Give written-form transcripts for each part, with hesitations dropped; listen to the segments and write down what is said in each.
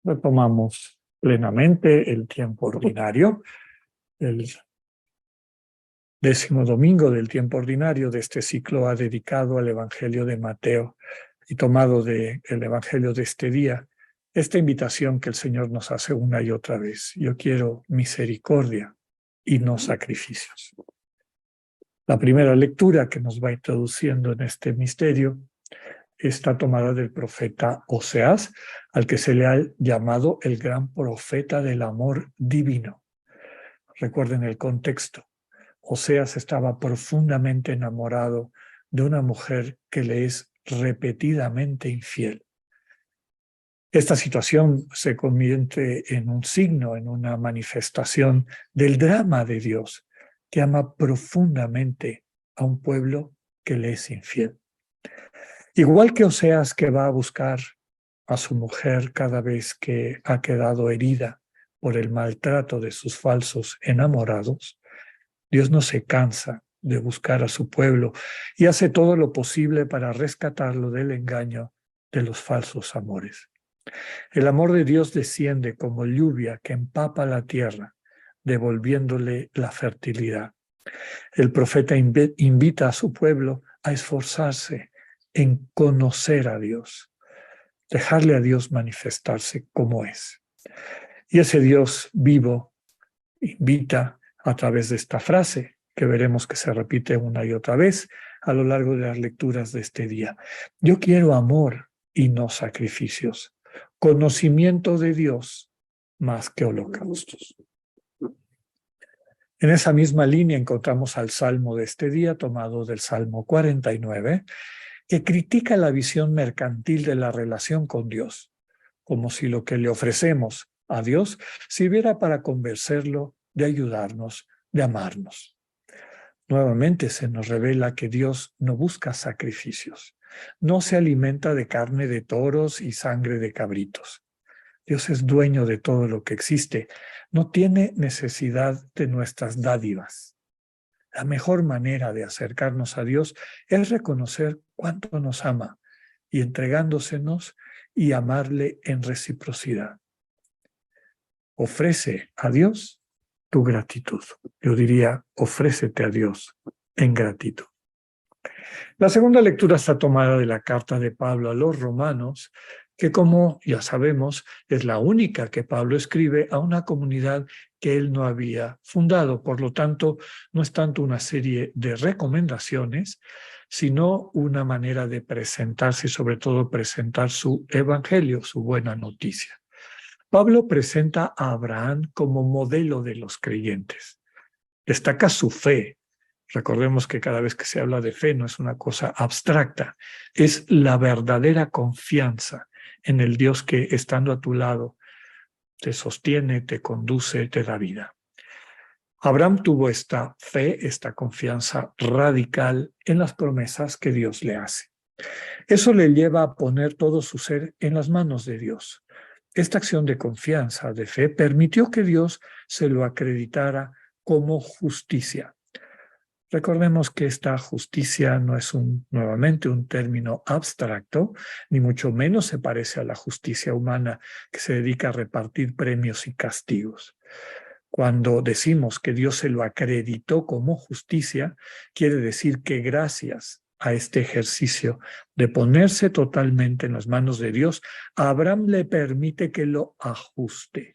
Retomamos plenamente el tiempo ordinario, el 10º domingo del tiempo ordinario de este ciclo ha dedicado al Evangelio de Mateo y tomado del Evangelio de este día esta invitación que el Señor nos hace una y otra vez. Yo quiero misericordia y no sacrificios. La primera lectura que nos va introduciendo en este misterio está tomada del profeta Oseas, al que se le ha llamado el gran profeta del amor divino. Recuerden el contexto. Oseas estaba profundamente enamorado de una mujer que le es repetidamente infiel. Esta situación se convierte en un signo, en una manifestación del drama de Dios, que ama profundamente a un pueblo que le es infiel. Igual que Oseas, que va a buscar a su mujer cada vez que ha quedado herida por el maltrato de sus falsos enamorados, Dios no se cansa de buscar a su pueblo y hace todo lo posible para rescatarlo del engaño de los falsos amores. El amor de Dios desciende como lluvia que empapa la tierra, devolviéndole la fertilidad. El profeta invita a su pueblo a esforzarse en conocer a Dios, dejarle a Dios manifestarse como es. Y ese Dios vivo invita a través de esta frase, que veremos que se repite una y otra vez a lo largo de las lecturas de este día. Yo quiero amor y no sacrificios, conocimiento de Dios más que holocaustos. En esa misma línea encontramos al salmo de este día, tomado del Salmo 49, que critica la visión mercantil de la relación con Dios, como si lo que le ofrecemos a Dios sirviera para convencerlo de ayudarnos, de amarnos. Nuevamente se nos revela que Dios no busca sacrificios, no se alimenta de carne de toros y sangre de cabritos. Dios es dueño de todo lo que existe, no tiene necesidad de nuestras dádivas. La mejor manera de acercarnos a Dios es reconocer cuánto nos ama y entregándosenos y amarle en reciprocidad. Ofrece a Dios tu gratitud. Yo diría, ofrécete a Dios en gratitud. La segunda lectura está tomada de la carta de Pablo a los Romanos, que como ya sabemos, es la única que Pablo escribe a una comunidad que él no había fundado. Por lo tanto, no es tanto una serie de recomendaciones, sino una manera de presentarse y sobre todo presentar su evangelio, su buena noticia. Pablo presenta a Abraham como modelo de los creyentes. Destaca su fe. Recordemos que cada vez que se habla de fe no es una cosa abstracta, es la verdadera confianza en el Dios que, estando a tu lado, te sostiene, te conduce, te da vida. Abraham tuvo esta fe, esta confianza radical en las promesas que Dios le hace. Eso le lleva a poner todo su ser en las manos de Dios. Esta acción de confianza, de fe, permitió que Dios se lo acreditara como justicia. Recordemos que esta justicia no es nuevamente un término abstracto, ni mucho menos se parece a la justicia humana que se dedica a repartir premios y castigos. Cuando decimos que Dios se lo acreditó como justicia, quiere decir que gracias a este ejercicio de ponerse totalmente en las manos de Dios, a Abraham le permite que lo ajuste,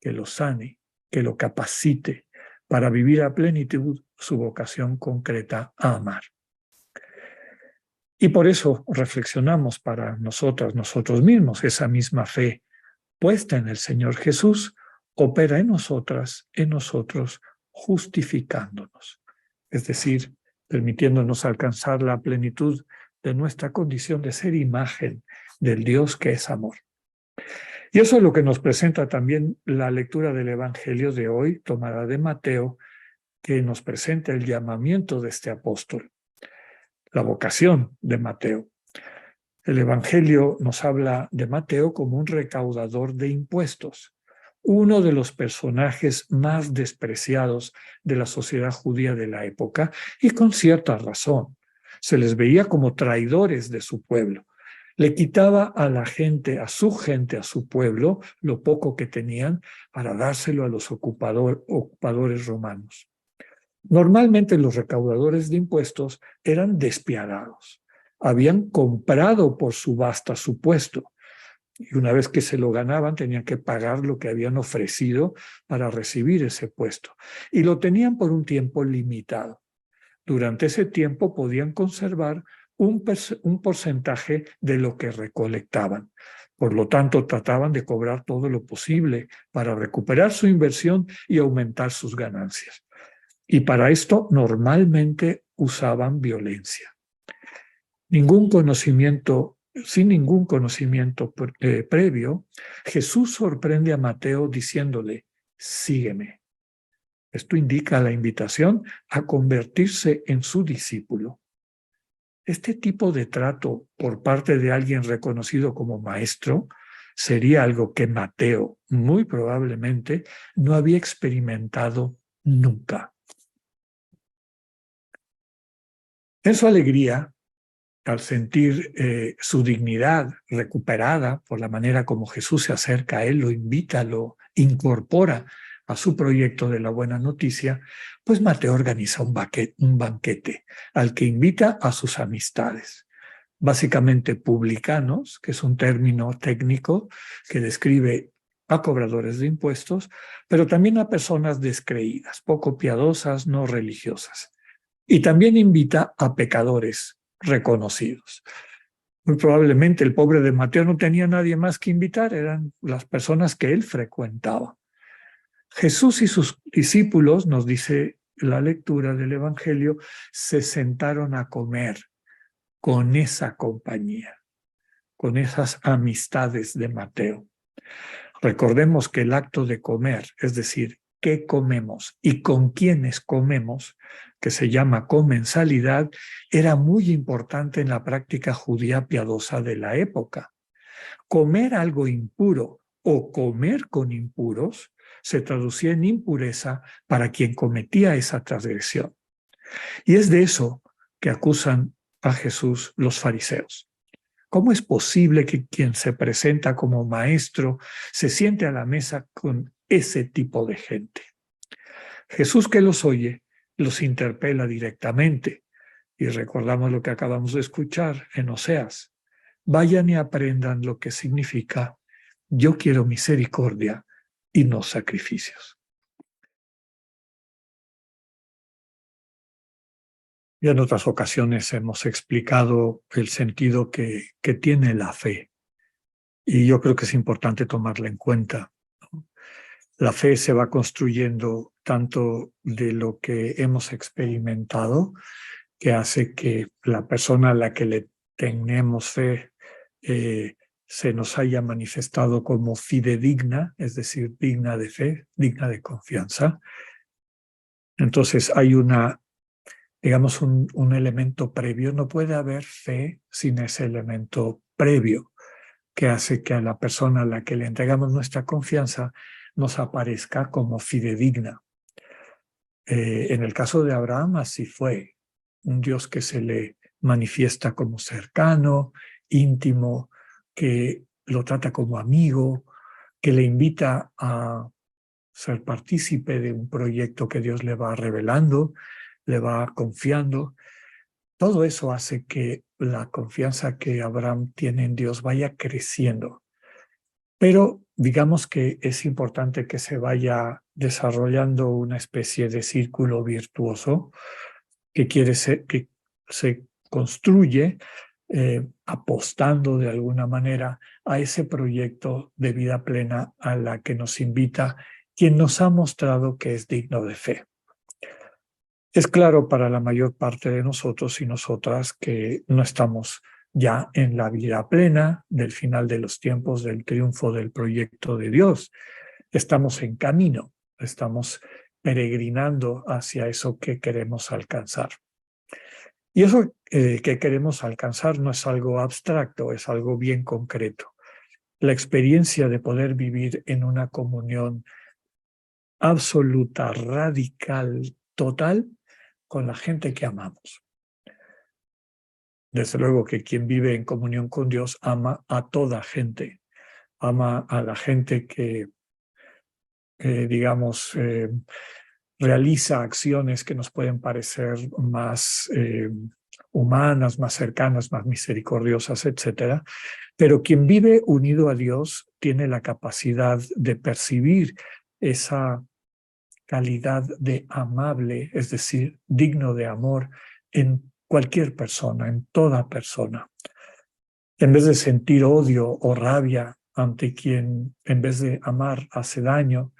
que lo sane, que lo capacite para vivir a plenitud su vocación concreta a amar. Y por eso reflexionamos para nosotros mismos, esa misma fe puesta en el Señor Jesús opera en nosotros, justificándonos. Es decir, permitiéndonos alcanzar la plenitud de nuestra condición de ser imagen del Dios que es amor. Y eso es lo que nos presenta también la lectura del Evangelio de hoy, tomada de Mateo, que nos presenta el llamamiento de este apóstol, la vocación de Mateo. El Evangelio nos habla de Mateo como un recaudador de impuestos, uno de los personajes más despreciados de la sociedad judía de la época, y con cierta razón. Se les veía como traidores de su pueblo. Le quitaba a la gente, a su pueblo, lo poco que tenían para dárselo a los ocupadores romanos. Normalmente los recaudadores de impuestos eran despiadados. Habían comprado por subasta su puesto y una vez que se lo ganaban tenían que pagar lo que habían ofrecido para recibir ese puesto. Y lo tenían por un tiempo limitado. Durante ese tiempo podían conservar un porcentaje de lo que recolectaban. Por lo tanto, trataban de cobrar todo lo posible para recuperar su inversión y aumentar sus ganancias. Y para esto normalmente usaban violencia. Sin ningún conocimiento previo, Jesús sorprende a Mateo diciéndole, sígueme. Esto indica la invitación a convertirse en su discípulo. Este tipo de trato por parte de alguien reconocido como maestro sería algo que Mateo muy probablemente no había experimentado nunca. En su alegría, al sentir su dignidad recuperada por la manera como Jesús se acerca a él, lo invita, lo incorpora a su proyecto de la buena noticia, pues Mateo organiza un banquete al que invita a sus amistades. Básicamente publicanos, que es un término técnico que describe a cobradores de impuestos, pero también a personas descreídas, poco piadosas, no religiosas. Y también invita a pecadores reconocidos. Muy probablemente el pobre de Mateo no tenía nadie más que invitar, eran las personas que él frecuentaba. Jesús y sus discípulos, nos dice la lectura del Evangelio, se sentaron a comer con esa compañía, con esas amistades de Mateo. Recordemos que el acto de comer, es decir, qué comemos y con quiénes comemos, que se llama comensalidad, era muy importante en la práctica judía piadosa de la época. Comer algo impuro o comer con impuros se traducía en impureza para quien cometía esa transgresión. Y es de eso que acusan a Jesús los fariseos. ¿Cómo es posible que quien se presenta como maestro se siente a la mesa con ese tipo de gente? Jesús, que los oye, los interpela directamente. Y recordamos lo que acabamos de escuchar en Oseas. Vayan y aprendan lo que significa yo quiero misericordia y no sacrificios. Ya en otras ocasiones hemos explicado el sentido que tiene la fe. Y yo creo que es importante tomarla en cuenta. La fe se va construyendo tanto de lo que hemos experimentado, que hace que la persona a la que le tenemos fe se nos haya manifestado como fidedigna, es decir, digna de fe, digna de confianza. Entonces hay digamos, un elemento previo. No puede haber fe sin ese elemento previo que hace que a la persona a la que le entregamos nuestra confianza nos aparezca como fidedigna. En el caso de Abraham así fue, un Dios que se le manifiesta como cercano, íntimo, que lo trata como amigo, que le invita a ser partícipe de un proyecto que Dios le va revelando, le va confiando. Todo eso hace que la confianza que Abraham tiene en Dios vaya creciendo. Pero digamos que es importante que se vaya desarrollando una especie de círculo virtuoso que se construye apostando de alguna manera a ese proyecto de vida plena a la que nos invita quien nos ha mostrado que es digno de fe. Es claro para la mayor parte de nosotros y nosotras que no estamos ya en la vida plena del final de los tiempos, del triunfo del proyecto de Dios. Estamos en camino, estamos peregrinando hacia eso que queremos alcanzar. Y eso que queremos alcanzar no es algo abstracto, es algo bien concreto. La experiencia de poder vivir en una comunión absoluta, radical, total, con la gente que amamos. Desde luego que quien vive en comunión con Dios ama a toda gente, ama a la gente que, digamos, realiza acciones que nos pueden parecer más humanas, más cercanas, más misericordiosas, etcétera. Pero quien vive unido a Dios tiene la capacidad de percibir esa calidad de amable, es decir, digno de amor en cualquier persona, en toda persona. En vez de sentir odio o rabia ante quien, en vez de amar, hace daño,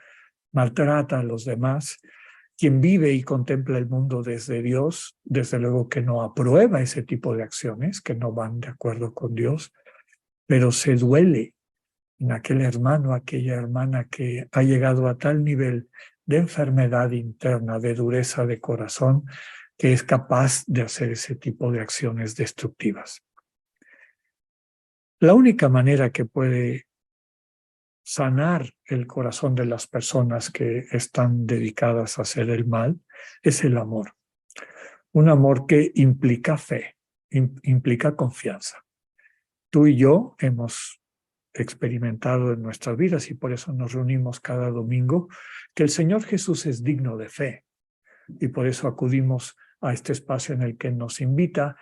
maltrata a los demás, quien vive y contempla el mundo desde Dios, desde luego que no aprueba ese tipo de acciones que no van de acuerdo con Dios, pero se duele en aquel hermano, aquella hermana que ha llegado a tal nivel de enfermedad interna, de dureza de corazón, que es capaz de hacer ese tipo de acciones destructivas. La única manera que puede sanar el corazón de las personas que están dedicadas a hacer el mal es el amor. Un amor que implica fe, implica confianza. Tú y yo hemos experimentado en nuestras vidas y por eso nos reunimos cada domingo, que el Señor Jesús es digno de fe y por eso acudimos a este espacio en el que nos invita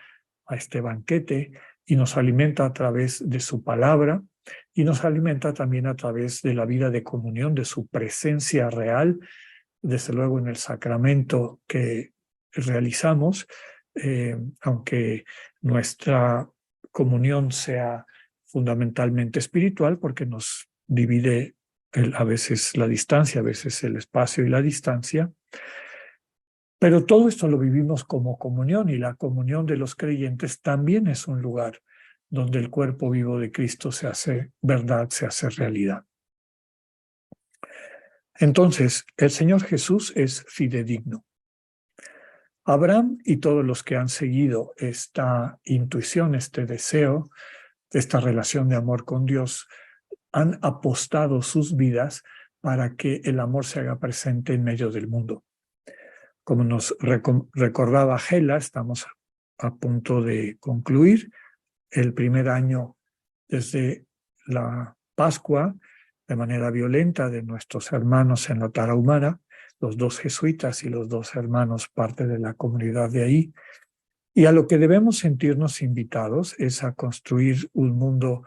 a este banquete y nos alimenta a través de su palabra y nos alimenta también a través de la vida de comunión, de su presencia real, desde luego en el sacramento que realizamos, aunque nuestra comunión sea fundamentalmente espiritual, porque nos divide a veces la distancia, a veces el espacio y la distancia. Pero todo esto lo vivimos como comunión y la comunión de los creyentes también es un lugar donde el cuerpo vivo de Cristo se hace verdad, se hace realidad. Entonces, el Señor Jesús es fidedigno. Abraham y todos los que han seguido esta intuición, este deseo, esta relación de amor con Dios, han apostado sus vidas para que el amor se haga presente en medio del mundo. Como nos recordaba Gela, estamos a punto de concluir el primer año desde la Pascua, de manera violenta, de nuestros hermanos en la Tarahumara, los dos jesuitas y los dos hermanos, parte de la comunidad de ahí. Y a lo que debemos sentirnos invitados es a construir un mundo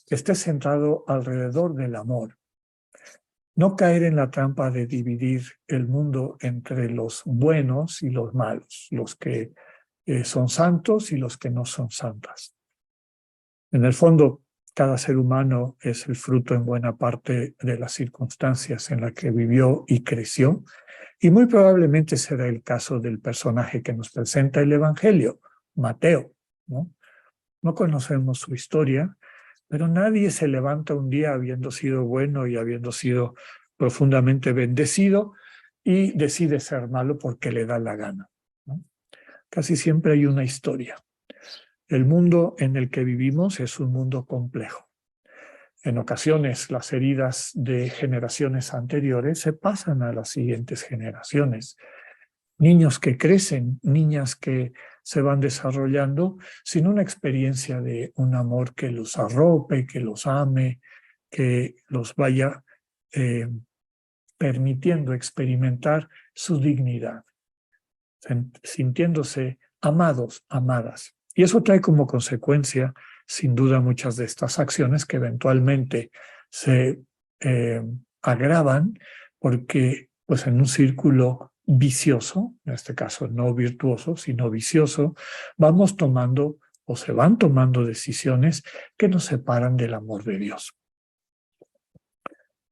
que esté centrado alrededor del amor. No caer en la trampa de dividir el mundo entre los buenos y los malos, los que son santos y los que no son santas. En el fondo, cada ser humano es el fruto en buena parte de las circunstancias en las que vivió y creció, y muy probablemente será el caso del personaje que nos presenta el Evangelio, Mateo, ¿no? No conocemos su historia, pero nadie se levanta un día habiendo sido bueno y habiendo sido profundamente bendecido y decide ser malo porque le da la gana, ¿no? Casi siempre hay una historia. El mundo en el que vivimos es un mundo complejo. En ocasiones las heridas de generaciones anteriores se pasan a las siguientes generaciones. Niños que crecen, niñas que se van desarrollando sin una experiencia de un amor que los arrope, que los ame, que los vaya permitiendo experimentar su dignidad, sintiéndose amados, amadas. Y eso trae como consecuencia, sin duda, muchas de estas acciones que eventualmente se agravan porque, pues, en un círculo vicioso, en este caso no virtuoso, sino vicioso, vamos tomando o se van tomando decisiones que nos separan del amor de Dios.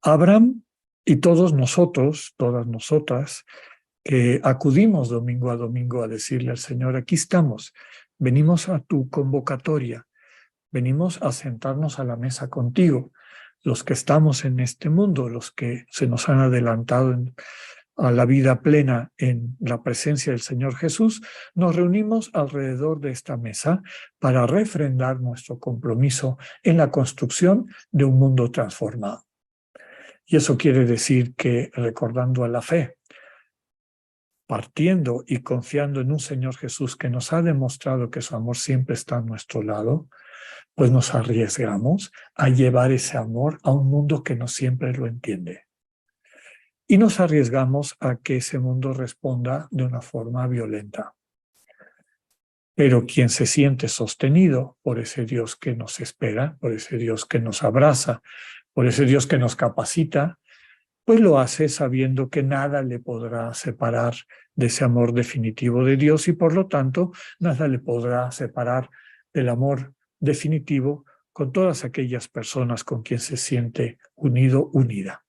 Abraham y todos nosotros, todas nosotras, que acudimos domingo a domingo a decirle al Señor, aquí estamos, venimos a tu convocatoria, venimos a sentarnos a la mesa contigo, los que estamos en este mundo, los que se nos han adelantado a la vida plena en la presencia del Señor Jesús, nos reunimos alrededor de esta mesa para refrendar nuestro compromiso en la construcción de un mundo transformado. Y eso quiere decir que, recordando a la fe, partiendo y confiando en un Señor Jesús que nos ha demostrado que su amor siempre está a nuestro lado, pues nos arriesgamos a llevar ese amor a un mundo que no siempre lo entiende. Y nos arriesgamos a que ese mundo responda de una forma violenta. Pero quien se siente sostenido por ese Dios que nos espera, por ese Dios que nos abraza, por ese Dios que nos capacita, pues lo hace sabiendo que nada le podrá separar de ese amor definitivo de Dios y por lo tanto nada le podrá separar del amor definitivo con todas aquellas personas con quien se siente unido, unida.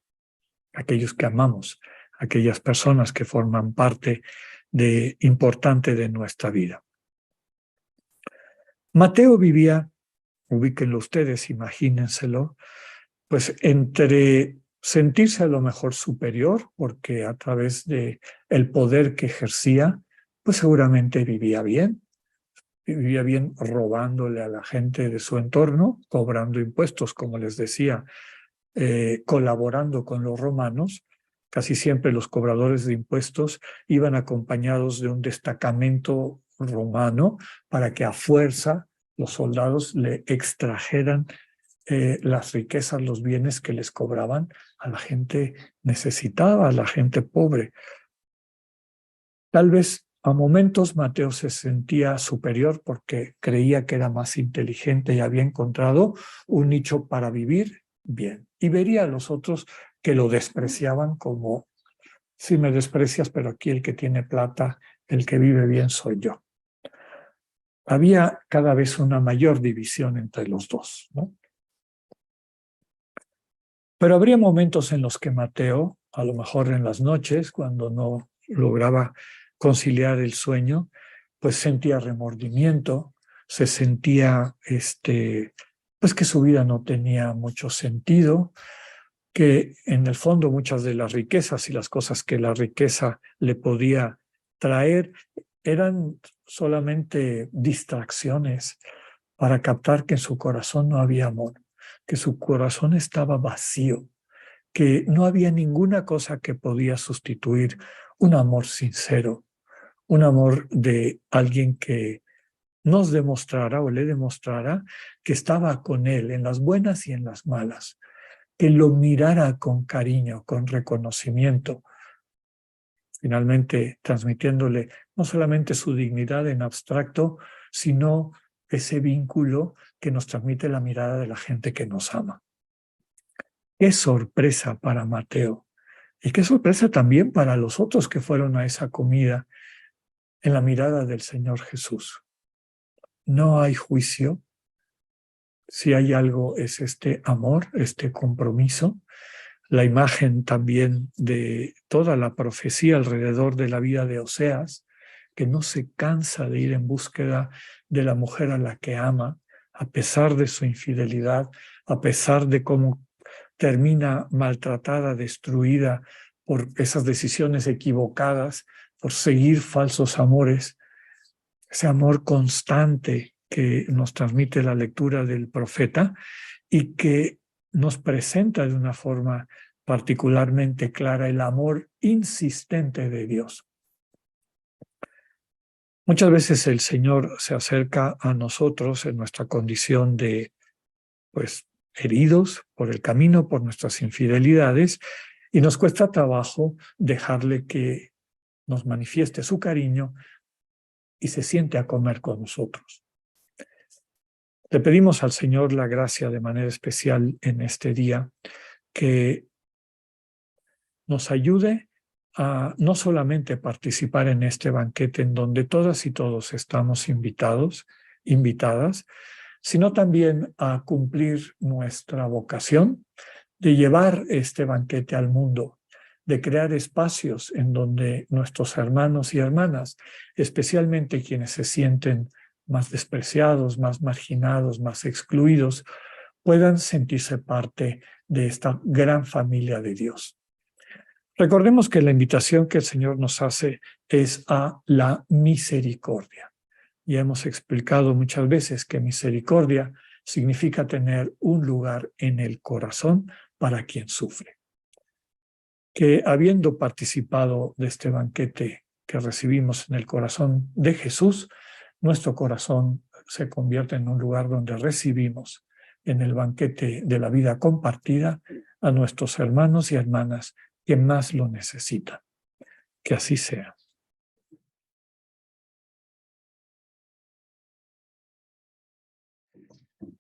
Aquellos que amamos, aquellas personas que forman parte importante de nuestra vida. Mateo vivía, ubíquenlo ustedes, imagínenselo, pues entre sentirse a lo mejor superior, porque a través de el poder que ejercía, pues seguramente vivía bien robándole a la gente de su entorno, cobrando impuestos, como les decía, colaborando con los romanos. Casi siempre los cobradores de impuestos iban acompañados de un destacamento romano para que a fuerza los soldados le extrajeran las riquezas, los bienes que les cobraban a la gente necesitada, a la gente pobre. Tal vez a momentos Mateo se sentía superior porque creía que era más inteligente y había encontrado un nicho para vivir bien. Y vería a los otros que lo despreciaban como, sí me desprecias, pero aquí el que tiene plata, el que vive bien soy yo. Había cada vez una mayor división entre los dos, ¿no? Pero habría momentos en los que Mateo, a lo mejor en las noches, cuando no lograba conciliar el sueño, pues sentía remordimiento, se sentía pues que su vida no tenía mucho sentido, que en el fondo muchas de las riquezas y las cosas que la riqueza le podía traer eran solamente distracciones para captar que en su corazón no había amor, que su corazón estaba vacío, que no había ninguna cosa que podía sustituir un amor sincero, un amor de alguien que nos demostrara o le demostrara que estaba con él en las buenas y en las malas, que lo mirara con cariño, con reconocimiento, finalmente transmitiéndole no solamente su dignidad en abstracto, sino ese vínculo que nos transmite la mirada de la gente que nos ama. Qué sorpresa para Mateo y qué sorpresa también para los otros que fueron a esa comida en la mirada del Señor Jesús. No hay juicio. Si hay algo es este amor, este compromiso, la imagen también de toda la profecía alrededor de la vida de Oseas, que no se cansa de ir en búsqueda de la mujer a la que ama, a pesar de su infidelidad, a pesar de cómo termina maltratada, destruida por esas decisiones equivocadas, por seguir falsos amores, ese amor constante que nos transmite la lectura del profeta y que nos presenta de una forma particularmente clara el amor insistente de Dios. Muchas veces el Señor se acerca a nosotros en nuestra condición de, pues, heridos por el camino, por nuestras infidelidades, y nos cuesta trabajo dejarle que nos manifieste su cariño y se siente a comer con nosotros. Le pedimos al Señor la gracia de manera especial en este día que nos ayude a no solamente participar en este banquete en donde todas y todos estamos invitados, invitadas, sino también a cumplir nuestra vocación de llevar este banquete al mundo, de crear espacios en donde nuestros hermanos y hermanas, especialmente quienes se sienten más despreciados, más marginados, más excluidos, puedan sentirse parte de esta gran familia de Dios. Recordemos que la invitación que el Señor nos hace es a la misericordia. Ya hemos explicado muchas veces que misericordia significa tener un lugar en el corazón para quien sufre. Que habiendo participado de este banquete que recibimos en el corazón de Jesús, nuestro corazón se convierte en un lugar donde recibimos en el banquete de la vida compartida a nuestros hermanos y hermanas que más lo necesitan. Que así sea.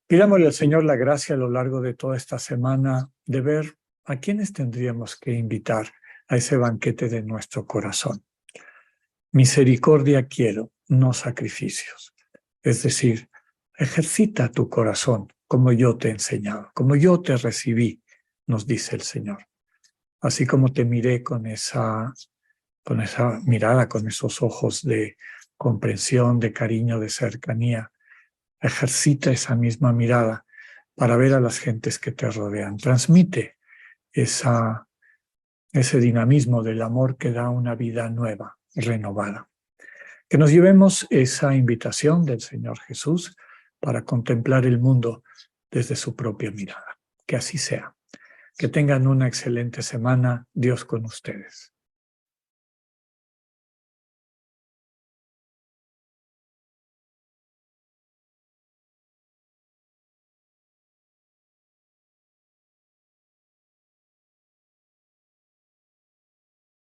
Pidámosle al Señor la gracia a lo largo de toda esta semana de ver a quiénes tendríamos que invitar a ese banquete de nuestro corazón. Misericordia quiero, no sacrificios. Es decir, ejercita tu corazón como yo te he enseñado, como yo te recibí, nos dice el Señor. Así como te miré con esa mirada, con esos ojos de comprensión, de cariño, de cercanía, ejercita esa misma mirada para ver a las gentes que te rodean. Transmite ese dinamismo del amor que da una vida nueva, renovada. Que nos llevemos esa invitación del Señor Jesús para contemplar el mundo desde su propia mirada. Que así sea. Que tengan una excelente semana. Dios con ustedes.